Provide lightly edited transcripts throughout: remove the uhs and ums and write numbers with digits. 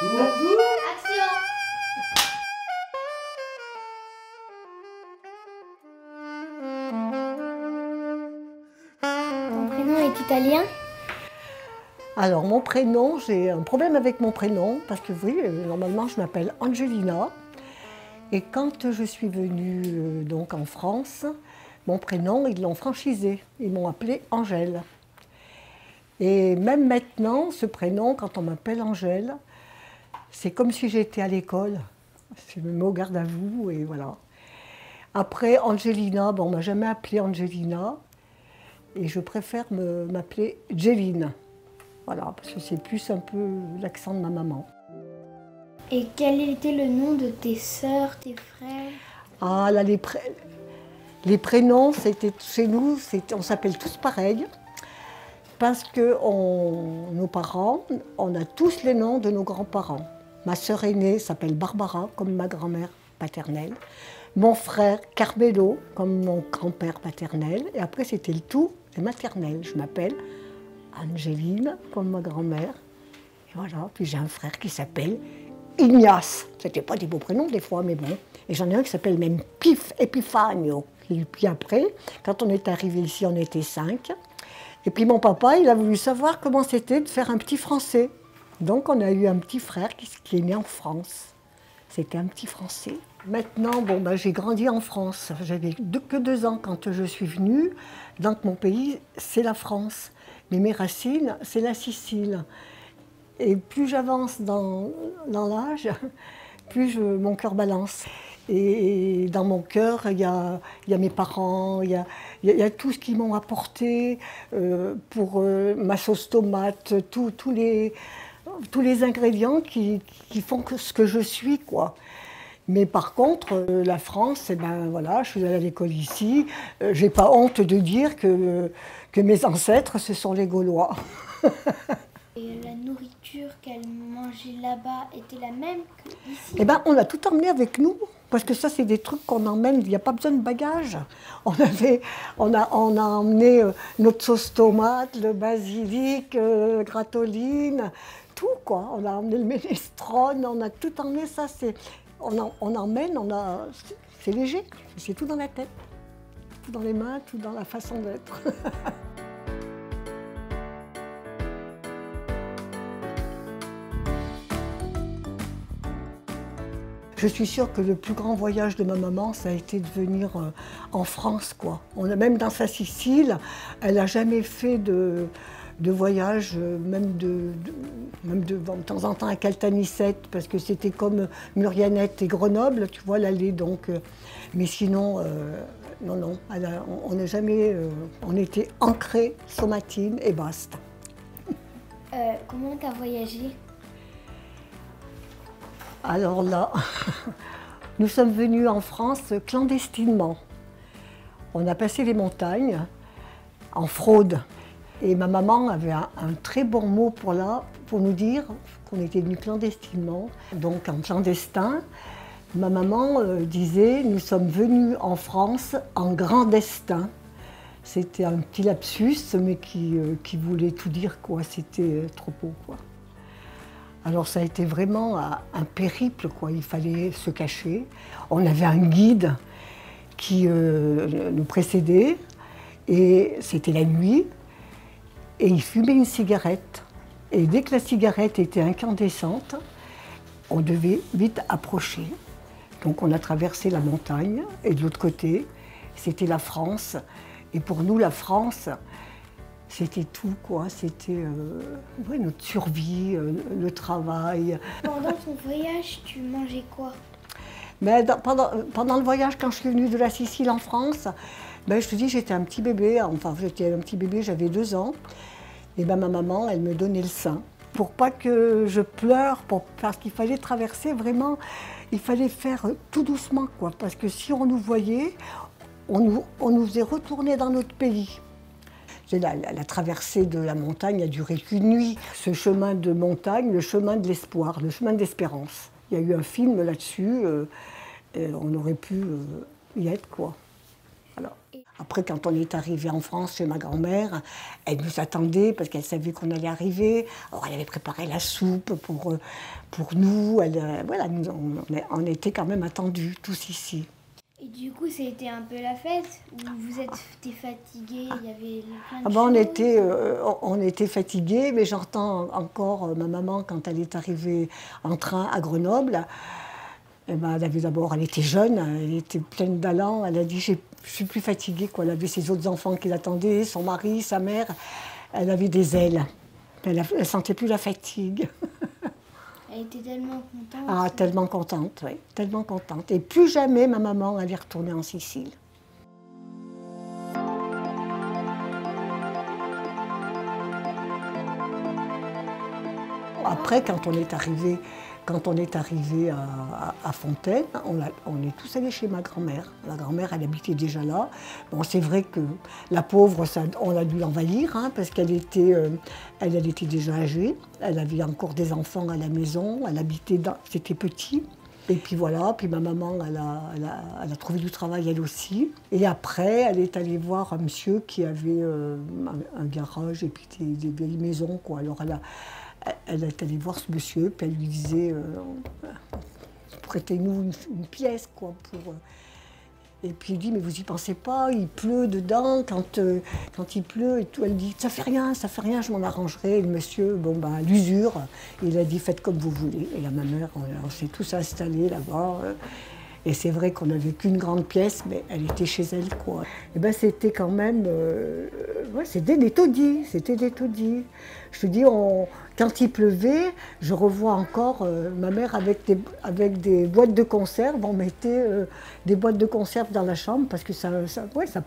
Action! Ton prénom est italien? Alors mon prénom, j'ai un problème avec mon prénom parce que oui, normalement je m'appelle Angelina. Et quand je suis venue donc en France, mon prénom, ils l'ont franchisé. Ils m'ont appelé Angèle. Et même maintenant, ce prénom, quand on m'appelle Angèle, c'est comme si j'étais à l'école. Je me mets au garde à vous et voilà. Après, Angelina, bon, on ne m'a jamais appelée Angelina. Et je préfère m'appeler Jeline. Voilà, parce que c'est plus un peu l'accent de ma maman. Et quel était le nom de tes sœurs, tes frères? Ah là, les prénoms, c'était chez nous, on s'appelle tous pareil. Parce que nos parents, on a tous les noms de nos grands-parents. Ma sœur aînée s'appelle Barbara, comme ma grand-mère paternelle. Mon frère Carmelo, comme mon grand-père paternel. Et après, c'était le tout, c'est maternel. Je m'appelle Angeline, comme ma grand-mère. Et voilà, puis j'ai un frère qui s'appelle Ignace. C'était pas des beaux prénoms des fois, mais bon. Et j'en ai un qui s'appelle même Pif Epifanio. Et puis après, quand on est arrivé ici, on était 5. Et puis mon papa, il a voulu savoir comment c'était de faire un petit Français. Donc on a eu un petit frère qui est né en France. C'était un petit Français. Maintenant, bon, ben, j'ai grandi en France. J'avais que 2 ans quand je suis venue. Donc mon pays, c'est la France. Mais mes racines, c'est la Sicile. Et plus j'avance dans l'âge, plus mon cœur balance. Et dans mon cœur, il y a mes parents, il y a tout ce qu'ils m'ont apporté pour ma sauce tomate, tous les ingrédients qui font ce que je suis, quoi. Mais par contre, la France, eh ben, voilà, je suis allée à l'école ici. J'ai pas honte de dire que mes ancêtres, ce sont les Gaulois. Et la nourriture qu'elle mangeait là-bas était la même qu'ici? Eh ben, on a tout emmené avec nous, parce que ça, c'est des trucs qu'on emmène, il n'y a pas besoin de bagages. On a emmené notre sauce tomate, le basilic, gratoline, tout, quoi. On a emmené le minestrone, on a tout emmené, ça, on emmène, c'est léger, c'est tout dans la tête, tout dans les mains, tout dans la façon d'être. Je suis sûre que le plus grand voyage de ma maman, ça a été de venir en France, quoi. Même dans sa Sicile, elle n'a jamais fait de voyage, même de temps en temps à Caltanissette, parce que c'était comme Murianette et Grenoble, tu vois, l'allée, donc. Mais sinon, non, on n'a jamais. On était ancrés, Somatine et basta. Comment tu as voyagé? Alors là, nous sommes venus en France clandestinement. On a passé les montagnes en fraude. Et ma maman avait un très bon mot pour nous dire qu'on était venus clandestinement. Donc en clandestin, ma maman disait « Nous sommes venus en France en grand destin ». C'était un petit lapsus, mais qui voulait tout dire, quoi. C'était trop beau, quoi. Alors ça a été vraiment un périple, quoi. Il fallait se cacher. On avait un guide qui nous précédait et c'était la nuit et il fumait une cigarette. Et dès que la cigarette était incandescente, on devait vite approcher. Donc on a traversé la montagne et de l'autre côté, c'était la France. Et pour nous, la France, c'était tout, quoi. C'était ouais, notre survie, le travail. Pendant ton voyage, tu mangeais quoi? Mais pendant le voyage, quand je suis venue de la Sicile en France, ben, je te dis, j'étais un petit bébé. Enfin, j'étais un petit bébé, j'avais 2 ans. Et ben, ma maman, elle me donnait le sein. Pour pas que je pleure, parce qu'il fallait traverser vraiment, il fallait faire tout doucement, quoi. Parce que si on nous voyait, on nous faisait retourner dans notre pays. La traversée de la montagne a duré qu'une nuit. Ce chemin de montagne, le chemin de l'espoir, le chemin de l'espérance. Il y a eu un film là-dessus, on aurait pu y être, quoi. Voilà. Après, quand on est arrivé en France chez ma grand-mère, elle nous attendait parce qu'elle savait qu'on allait arriver. Alors, elle avait préparé la soupe pour nous. Voilà, on était quand même attendus tous ici. Et du coup, c'était un peu la fête ou vous étiez fatigués, il y avait plein de On était fatigués, mais j'entends encore ma maman quand elle est arrivée en train à Grenoble. Eh ben, elle était jeune, elle était pleine d'allant. Elle a dit, je suis plus fatiguée, quoi. Elle avait ses autres enfants qui l'attendaient, son mari, sa mère. Elle avait des ailes. Elle ne sentait plus la fatigue. Elle était tellement contente. Ah, tellement contente, oui, tellement contente. Et plus jamais ma maman allait retourner en Sicile. Après, quand on est arrivé à Fontaine, on est tous allés chez ma grand-mère. Ma grand-mère, elle habitait déjà là. Bon, c'est vrai que la pauvre, on a dû l'envahir, hein, parce qu'elle était, elle était déjà âgée. Elle avait encore des enfants à la maison. Elle habitait c'était petit. Et puis voilà, puis ma maman, elle a trouvé du travail elle aussi. Et après, elle est allée voir un monsieur qui avait un garage et puis des vieilles maisons, quoi. Alors elle est allée voir ce monsieur, puis elle lui disait prêtez-nous une pièce, quoi, Et puis il dit mais vous y pensez pas, il pleut dedans quand il pleut et tout. Elle dit ça fait rien, je m'en arrangerai. Et le monsieur, bon ben l'usure, il a dit faites comme vous voulez. Et là ma mère, on s'est tous installés là-bas. Et c'est vrai qu'on n'avait qu'une grande pièce, mais elle était chez elle, quoi. Et ben c'était quand même, c'était des taudis, Je te dis, quand il pleuvait, je revois encore ma mère avec des boîtes de conserve. On mettait des boîtes de conserve dans la chambre parce que ça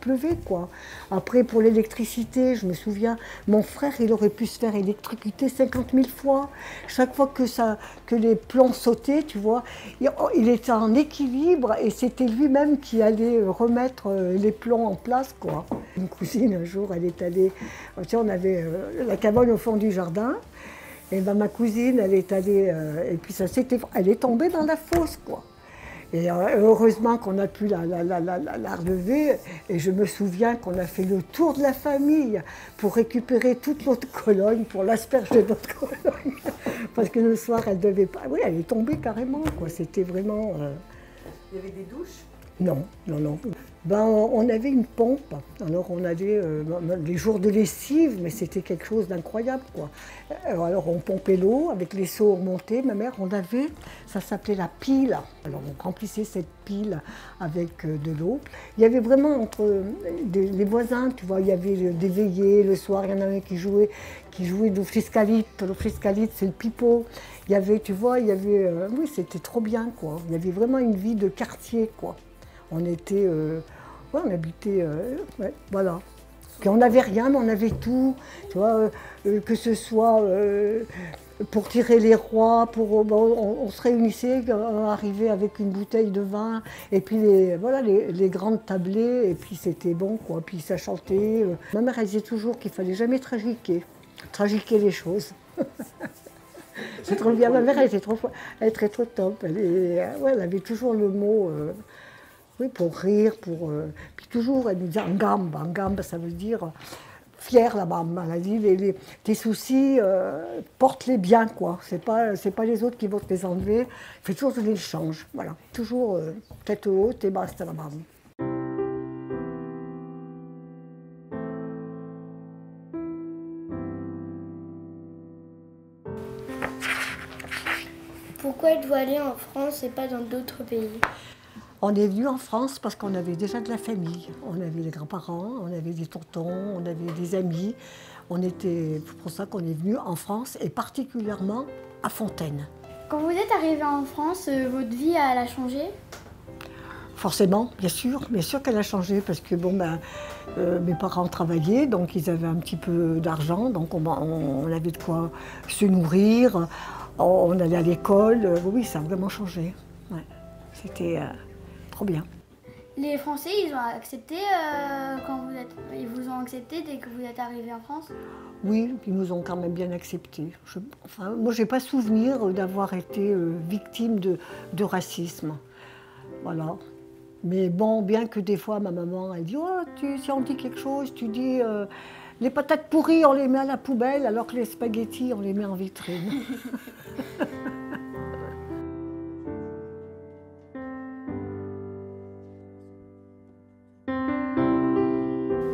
pleuvait, quoi. Après, pour l'électricité, je me souviens, mon frère, il aurait pu se faire électrocuter 50 000 fois. Chaque fois que les plombs sautaient, tu vois, il était en équilibre et c'était lui-même qui allait remettre les plombs en place, quoi. Une cousine, un jour, elle est allée... Tu sais, on avait la cabane au fond du jardin. Et ben, ma cousine, elle est allée... et puis elle est tombée dans la fosse, quoi. Et heureusement qu'on a pu la relever. Et je me souviens qu'on a fait le tour de la famille pour récupérer toute l'autre colonne, pour l'asperger de notre colonne. Parce que le soir, elle devait pas... Oui, elle est tombée carrément, quoi. C'était vraiment... Il y avait des douches? Non. Ben, on avait une pompe, alors on avait les jours de lessive, mais c'était quelque chose d'incroyable, quoi. Alors on pompait l'eau, avec les seaux remontés, ma mère, ça s'appelait la pile. Alors on remplissait cette pile avec de l'eau. Il y avait vraiment entre les voisins, tu vois, il y avait des veillées, le soir, il y en avait qui jouaient du friscalite. Le friscalite, c'est le pipeau. Il y avait, tu vois, oui, c'était trop bien, quoi. Il y avait vraiment une vie de quartier, quoi. On était, on habitait, voilà. Puis on n'avait rien, mais on avait tout, tu vois, que ce soit pour tirer les rois, on se réunissait, on arrivait avec une bouteille de vin, et puis les grandes tablées, et puis c'était bon, quoi. Puis ça chantait. Ma mère, elle disait toujours qu'il ne fallait jamais tragiquer les choses. C'est trop bien, ma mère, elle était trop top. Elle avait toujours le mot... Oui, pour rire, puis toujours, elle nous dit Ngamba, ça veut dire fière la maman. Elle a dit tes soucis, porte-les bien, quoi. C'est pas les autres qui vont te les enlever. Fais toujours de l'échange, voilà. Toujours tête haute et basta la maman. Pourquoi elle doit aller en France et pas dans d'autres pays? On est venu en France parce qu'on avait déjà de la famille. On avait des grands-parents, on avait des tontons, on avait des amis. C'est pour ça qu'on est venu en France et particulièrement à Fontaine. Quand vous êtes arrivé en France, votre vie elle a changé? Forcément, bien sûr qu'elle a changé parce que mes parents travaillaient, donc ils avaient un petit peu d'argent, donc on avait de quoi se nourrir, on allait à l'école. Oui, ça a vraiment changé. Ouais. C'était trop bien. Les Français, ils ont accepté ils vous ont accepté dès que vous êtes arrivé en France? Oui, ils nous ont quand même bien acceptés. Moi, j'ai pas souvenir d'avoir été victime de racisme. Voilà. Mais bon, bien que des fois, ma maman, elle dit « Oh, si on dit quelque chose, tu dis les patates pourries, on les met à la poubelle, alors que les spaghettis, on les met en vitrine. »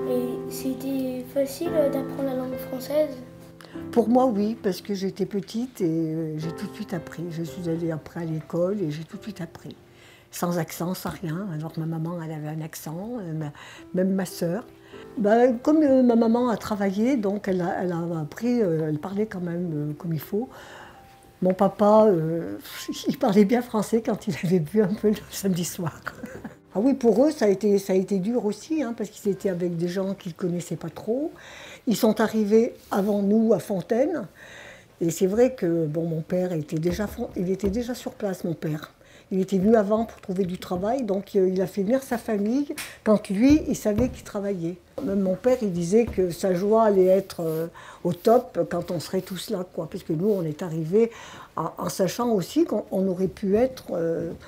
Et c'était facile d'apprendre la langue française? Pour moi, oui, parce que j'étais petite et j'ai tout de suite appris. Je suis allée après à l'école et j'ai tout de suite appris. Sans accent, sans rien. Alors que ma maman, elle avait un accent, même ma sœur. Ben, comme ma maman a travaillé, donc elle a appris, elle parlait quand même comme il faut. Mon papa, il parlait bien français quand il avait bu un peu le samedi soir. Ah oui, pour eux, ça a été dur aussi, hein, parce qu'ils étaient avec des gens qu'ils ne connaissaient pas trop. Ils sont arrivés avant nous à Fontaine. Et c'est vrai que bon, mon père était déjà sur place, mon père. Il était venu avant pour trouver du travail, donc il a fait venir sa famille quand lui, il savait qu'il travaillait. Même mon père, il disait que sa joie allait être au top quand on serait tous là, quoi. Parce que nous, on est arrivés en sachant aussi qu'on aurait pu être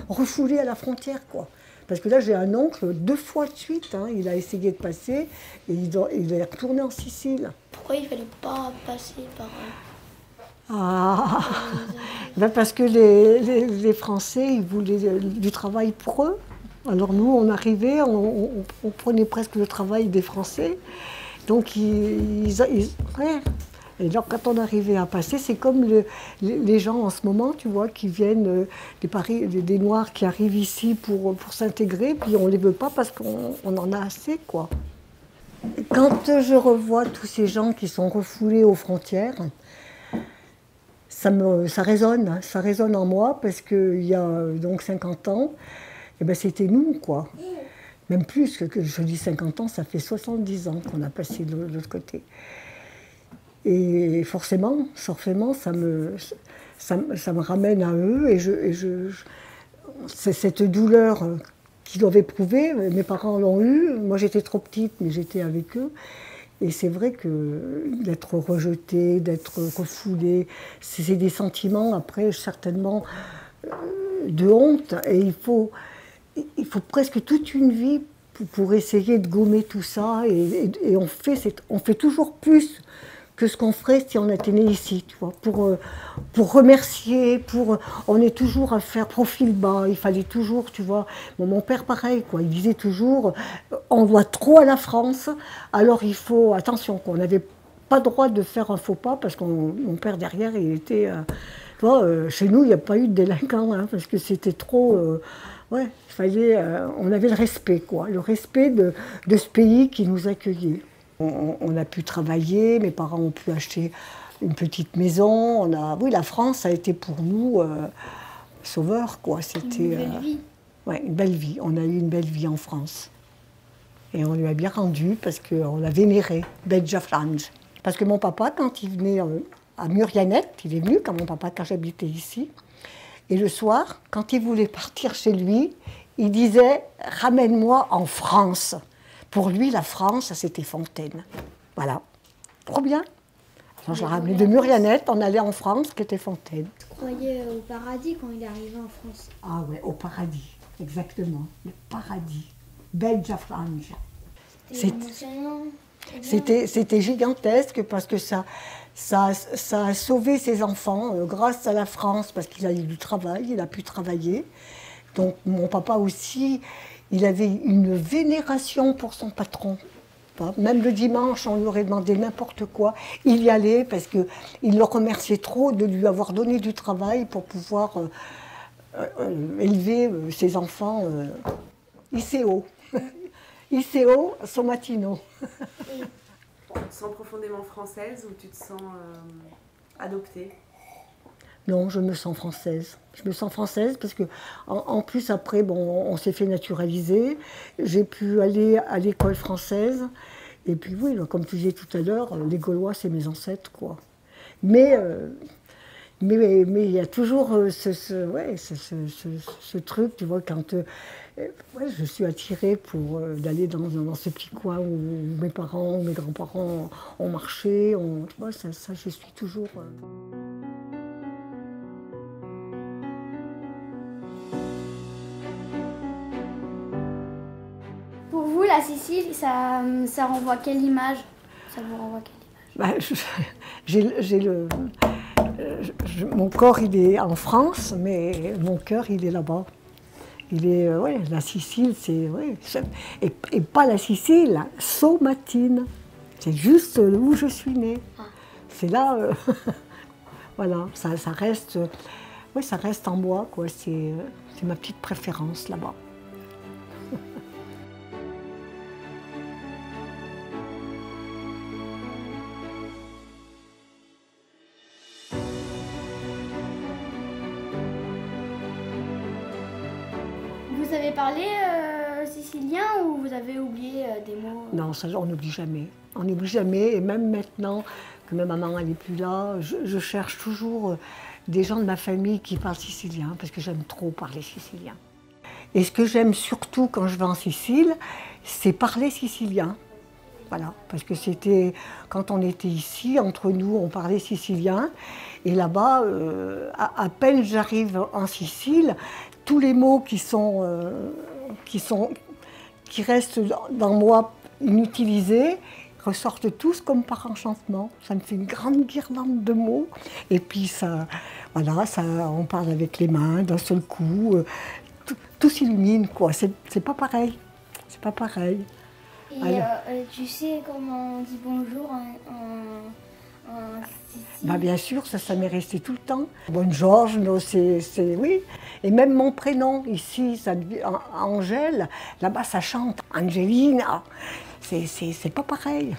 refoulés à la frontière, quoi. Parce que là, j'ai un oncle, 2 fois de suite, hein, il a essayé de passer et il est retourné en Sicile. Pourquoi il fallait pas passer par... Ah, ben parce que les Français, ils voulaient du travail pour eux. Alors nous, on arrivait, on prenait presque le travail des Français. Donc ouais. Et alors quand on arrivait à passer, c'est comme les gens en ce moment, tu vois, qui viennent, des Noirs qui arrivent ici pour s'intégrer, puis on ne les veut pas parce qu'on en a assez, quoi. Quand je revois tous ces gens qui sont refoulés aux frontières, ça résonne en moi parce qu'il y a donc 50 ans, et ben c'était nous, quoi. Même plus que je dis 50 ans, ça fait 70 ans qu'on a passé de l'autre côté. Et forcément, ça me ramène à eux et c'est cette douleur qu'ils doivent éprouver. Mes parents l'ont eue, moi j'étais trop petite, mais j'étais avec eux. Et c'est vrai que d'être rejeté, d'être refoulé, c'est des sentiments après certainement de honte. Et il faut presque toute une vie pour essayer de gommer tout ça. Et on fait toujours plus que ce qu'on ferait si on était né ici, tu vois, pour remercier, on est toujours à faire profil bas, il fallait toujours, tu vois, bon, mon père pareil, quoi, il disait toujours, on doit trop à la France, alors il faut, attention, qu'on n'avait pas le droit de faire un faux pas, parce que mon père derrière, il était, tu vois, chez nous, il n'y a pas eu de délinquants, hein, parce que c'était trop, ouais, il fallait, on avait le respect, quoi, le respect de ce pays qui nous accueillait. On a pu travailler, mes parents ont pu acheter une petite maison. Oui, la France a été pour nous sauveur, quoi. C'était Une belle vie. Ouais, une belle vie. On a eu une belle vie en France. Et on lui a bien rendu parce qu'on l'a vénéré, Bedja Flange. Parce que mon papa, quand il venait à Murianette, il est venu quand j'habitais ici. Et le soir, quand il voulait partir chez lui, il disait « Ramène-moi en France ». Pour lui, la France, c'était Fontaine. Voilà. Trop bien. Alors, je l'ai ramené de Murianette, on allait en France, qui était Fontaine. Je croyais au paradis quand il est arrivé en France. Ah ouais, au paradis, exactement. Le paradis. Bedja Flange. C'était gigantesque parce que ça a sauvé ses enfants grâce à la France, parce qu'il a eu du travail, il a pu travailler. Donc mon papa aussi, il avait une vénération pour son patron. Même le dimanche, on lui aurait demandé n'importe quoi. Il y allait parce qu'il le remerciait trop de lui avoir donné du travail pour pouvoir élever ses enfants ICO. ICO Somatino. Tu te sens profondément française ou tu te sens adoptée? Non, je me sens française. Je me sens française parce que, en plus, après, bon, on s'est fait naturaliser. J'ai pu aller à l'école française. Et puis, oui, comme tu disais tout à l'heure, les Gaulois, c'est mes ancêtres, quoi. Mais il y a toujours ce truc, tu vois, quand je suis attirée pour d'aller dans ce petit coin où mes parents, mes grands-parents ont marché. Tu vois, ça, je suis toujours... la Sicile, ça renvoie quelle image? Ça vous renvoie quelle image? Mon corps, il est en France, mais mon cœur, il est là-bas. Il est, ouais, la Sicile, c'est, ouais, et pas la Sicile, Saumatine. C'est juste où je suis née. Ah. C'est là, voilà, ça reste, ouais, ça reste en moi, quoi. C'est ma petite préférence là-bas. Vous avez parlé sicilien ou vous avez oublié des mots? Non, ça, on n'oublie jamais. On n'oublie jamais, et même maintenant que ma maman n'est plus là, je cherche toujours des gens de ma famille qui parlent sicilien, parce que j'aime trop parler sicilien. Et ce que j'aime surtout quand je vais en Sicile, c'est parler sicilien. Voilà, parce que c'était, quand on était ici, entre nous, on parlait sicilien, et là-bas, à peine j'arrive en Sicile, tous les mots qui restent dans moi inutilisés, ressortent tous comme par enchantement. Ça me fait une grande guirlande de mots. Et puis ça, voilà, on parle avec les mains d'un seul coup. Tout s'illumine, quoi. C'est pas pareil. C'est pas pareil. Et tu sais comment on dit bonjour en Sicile? Bah bien sûr, ça m'est resté tout le temps. Buongiorno, oui. Et même mon prénom, ici, Angèle, là-bas, ça chante. Angelina. C'est pas pareil.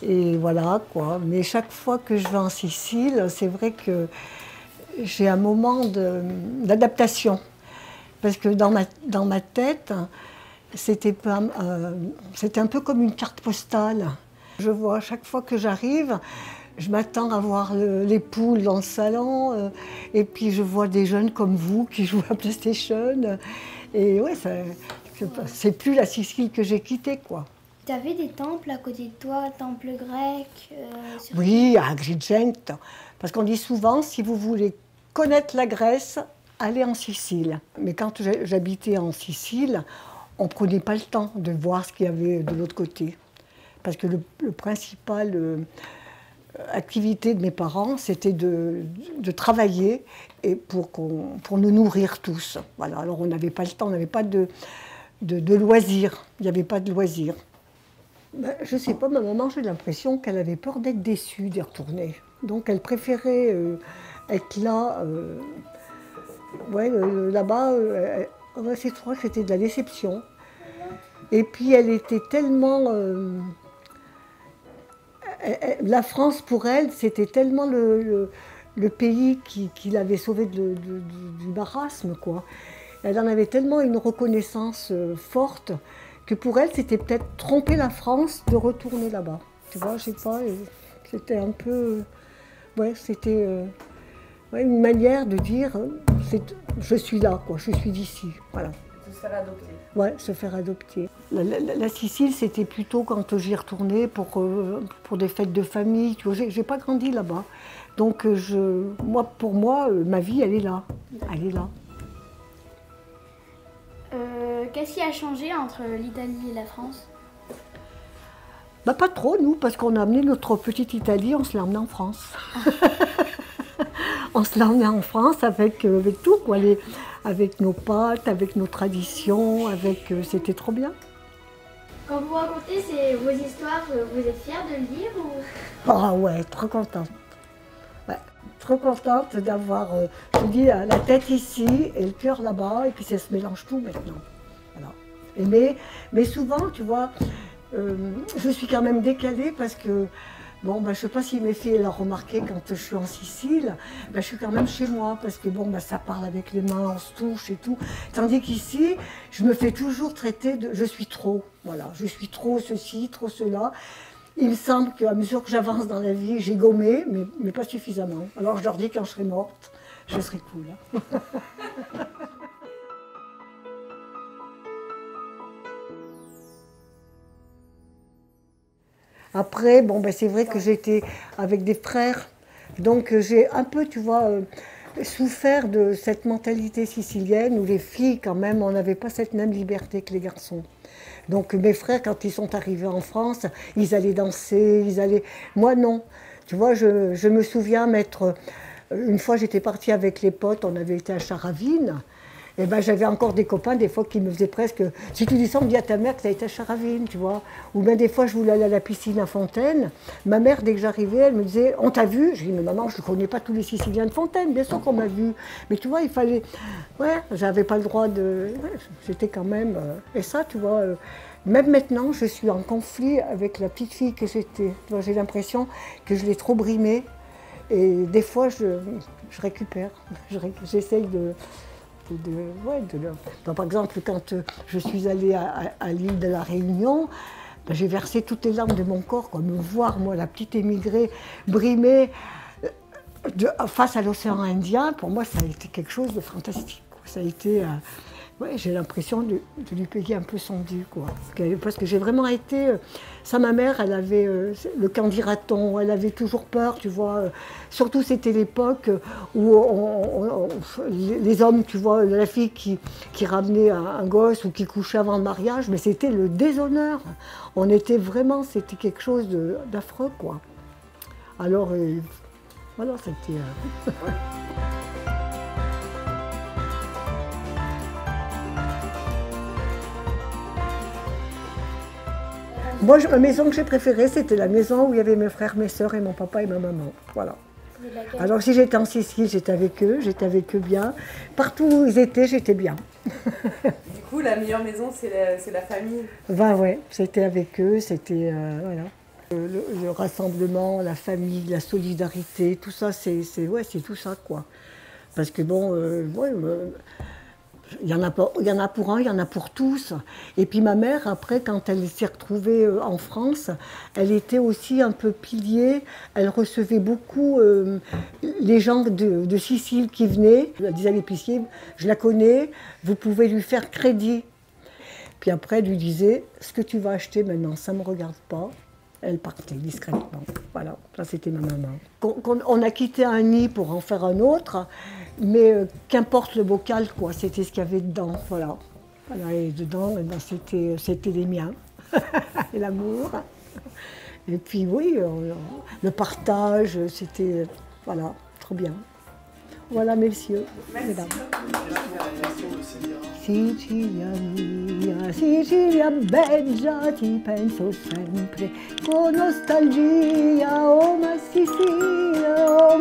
Et voilà, quoi. Mais chaque fois que je vais en Sicile, c'est vrai que j'ai un moment d'adaptation. Parce que dans ma tête, c'était un peu comme une carte postale. Je vois, chaque fois que j'arrive, je m'attends à voir les poules dans le salon, et puis je vois des jeunes comme vous qui jouent à PlayStation. Et ouais, c'est plus la Sicile que j'ai quittée, quoi. Tu avais des temples à côté de toi, temples grecs Oui, à Agrigento. Parce qu'on dit souvent, si vous voulez connaître la Grèce, allez en Sicile. Mais quand j'habitais en Sicile, on ne prenait pas le temps de voir ce qu'il y avait de l'autre côté. Parce que le principal activité de mes parents, c'était de travailler et pour nous nourrir tous. Voilà. Alors on n'avait pas le temps, on n'avait pas de loisirs. Il n'y avait pas de loisirs. Ben, je ne sais pas, ma maman, j'ai l'impression qu'elle avait peur d'être déçue d'y retourner. Donc elle préférait être là. Ouais, là-bas, je crois que c'était de la déception. Et puis elle était tellement... la France, pour elle, c'était tellement le pays qui l'avait sauvée du marasme, quoi. Elle en avait tellement une reconnaissance forte que pour elle, c'était peut-être tromper la France de retourner là-bas. Tu vois, je sais pas, c'était un peu... Ouais, c'était une manière de dire, je suis là, quoi, je suis d'ici, voilà. De se faire adopter. Ouais, se faire adopter. La Sicile, c'était plutôt quand j'y retournais pour des fêtes de famille. Tu vois, j'ai pas grandi là-bas. Donc, pour moi, ma vie, elle est là. Elle est là. Qu'est-ce qui a changé entre l'Italie et la France? Bah, pas trop, nous, parce qu'on a amené notre petite Italie, on se l'a amenée en France. On se l'a amenée en France avec tout, quoi, avec nos pâtes, avec nos traditions, c'était trop bien. Quand vous racontez vos histoires, vous êtes fière de le lire ou... Ah ouais, trop contente. Ouais, trop contente d'avoir, je vous dis, la tête ici et le cœur là-bas, et puis ça se mélange tout maintenant. Voilà. Mais souvent, tu vois, je suis quand même décalée parce que, bon, je ne sais pas si mes filles l'ont remarqué quand je suis en Sicile, je suis quand même chez moi parce que, ça parle avec les mains, on se touche et tout. Tandis qu'ici, je me fais toujours traiter de « je suis trop ». Voilà, je suis trop ceci, trop cela. Il me semble qu'à mesure que j'avance dans la vie, j'ai gommé, mais pas suffisamment. Alors je leur dis quand je serai morte, je serai cool. Après, c'est vrai que j'étais avec des frères, donc j'ai un peu, tu vois, souffert de cette mentalité sicilienne où les filles, quand même, on n'avait pas cette même liberté que les garçons. Donc mes frères, quand ils sont arrivés en France, ils allaient danser, ils allaient... Moi, non. Tu vois, je me souviens m'être... Une fois, j'étais partie avec les potes, on avait été à Charavine. Et ben, j'avais encore des copains, des fois, qui me faisaient presque... Si tu dis ça, on me dit à ta mère que tu as été à Charavine, tu vois. Ou bien des fois, je voulais aller à la piscine à Fontaine. Ma mère, dès que j'arrivais, elle me disait « On t'a vu ?» Je dis « Mais maman, je ne connais pas tous les Siciliens de Fontaine, bien sûr qu'on m'a vu. » Mais tu vois, il fallait... Ouais, j'avais pas le droit de... Ouais, j'étais quand même... Et ça, tu vois... Même maintenant, je suis en conflit avec la petite fille que j'étais. J'ai l'impression que je l'ai trop brimée. Et des fois, je récupère. J'essaye de par exemple, quand je suis allée à l'île de la Réunion, ben, j'ai versé toutes les larmes de mon corps, quoi. Me voir, moi, la petite émigrée, brimée face à l'océan Indien, pour moi, ça a été quelque chose de fantastique, quoi. Ça a été... Ouais, j'ai l'impression de lui payer un peu son dû, quoi. Parce que j'ai vraiment été... Ça, ma mère, elle avait le candidaton, elle avait toujours peur, tu vois. Surtout, c'était l'époque où les hommes, tu vois, la fille qui ramenait un gosse ou qui couchait avant le mariage, mais c'était le déshonneur. On était vraiment... C'était quelque chose d'affreux, quoi. Alors, voilà, c'était... Moi, la maison que j'ai préférée, c'était la maison où il y avait mes frères, mes sœurs et mon papa et ma maman. Voilà. Alors si j'étais en Sicile, j'étais avec eux bien. Partout où ils étaient, j'étais bien. Du coup, la meilleure maison, c'est la famille. Ben ouais, c'était avec eux, c'était... voilà. Le rassemblement, la famille, la solidarité, tout ça, c'est tout ça, quoi. Parce que bon, il y en a pour un, il y en a pour tous. Et puis ma mère, après, quand elle s'est retrouvée en France, elle était aussi un peu pilier. Elle recevait beaucoup les gens de Sicile qui venaient. Elle disait à l'épicier, je la connais, vous pouvez lui faire crédit. Puis après, elle lui disait, ce que tu vas acheter maintenant, ça ne me regarde pas. Elle partait discrètement. Voilà, ça c'était ma maman. On a quitté un nid pour en faire un autre, mais qu'importe le bocal, quoi, c'était ce qu'il y avait dedans. Voilà. Et dedans, eh ben, c'était les miens, et l'amour. Et puis oui, le partage, c'était, voilà, trop bien. Voilà, messieurs, mesdames. Sicilia mia, Sicilia bella, ti penso sempre con nostalgia, oh ma Sicilia,